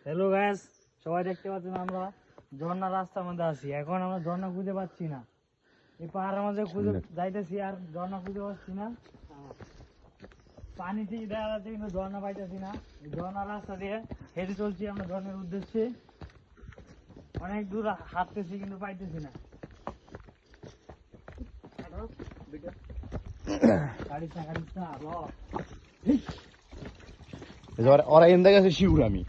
Hello guys, সবাই দেখতে পাচ্ছেন আমরা ঝর্ণা রাস্তার মধ্যে আছি। এখন আমরা ঝর্ণা খুঁজে পাচ্ছি না, এই পাহাড়ের মধ্যে খুঁজে যাইতেছি আর ঝর্ণা খুঁজে পাচ্ছি না। পানি ঠিক দেখা যাচ্ছে কিন্তু ঝর্ণা পাইতেছি না। এই ঝর্ণা রাস্তা দিয়ে হেঁটে চলছি আমরা ঝর্ণার উদ্দেশ্যে। অনেক দূর হাঁটতেছি কিন্তু পাইতেছি না। ওরা এনে গেছে শিউর আমি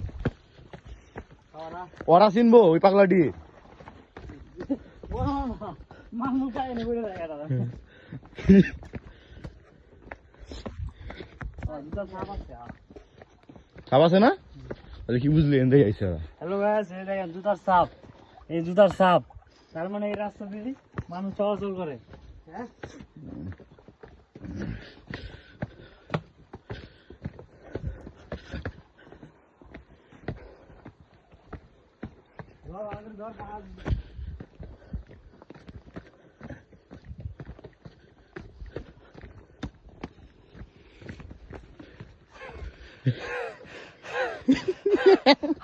ওরা চিনবো ওই পাগলাটি সাপ আছে না? কি বুঝলি এনে আইসে ওরা। হ্যালো গাইস, এই দেখেন জুতার সাপ, এই জুতার সাপ। তার মানে এই রাস্তা দিয়ে মানুষ চলাচল করে। হ্যাঁ,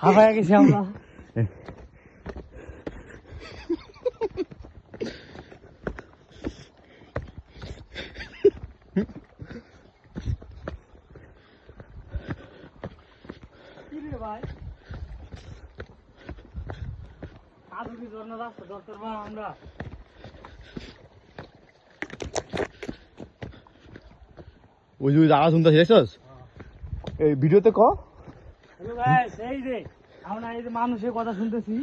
হাঁপায় গেছি আমরা। ভাই আদৌ কি ঝর্ণা রাস্তা ধরতে পারবো আমরা? ওই যে আওয়াজ শুনতে শেষ এই ভিডিওতে ক হ্যালো গাইস, এই যে আমরা এই যে মানুষের কথা শুনতেছি।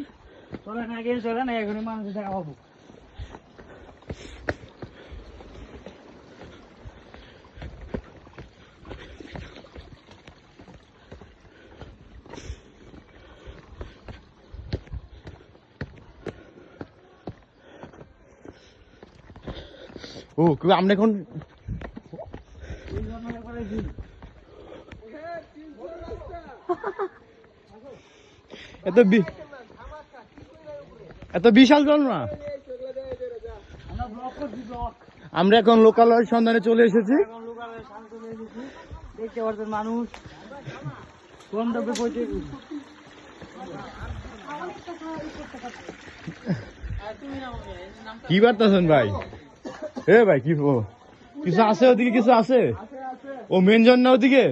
চলে না গেলে চলে না, এখনই মানুষের দেখা পাবো। ও আমরা এখন এত বিশাল জল না। আমরা এখন লোকালয়ের সন্ধানে চলে এসেছি। দেখতে পাচ্ছেন মানুষ গন্তব্যে পৌঁছে গেছে। কি বার্তাছেন ভাই? এ ভাই কি কিছু আছে ওদিকে? কিছু আছে? ও মেন ঝর্ণা ওদিকে?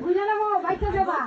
ঘুরে নামো, বাইকে যাবা।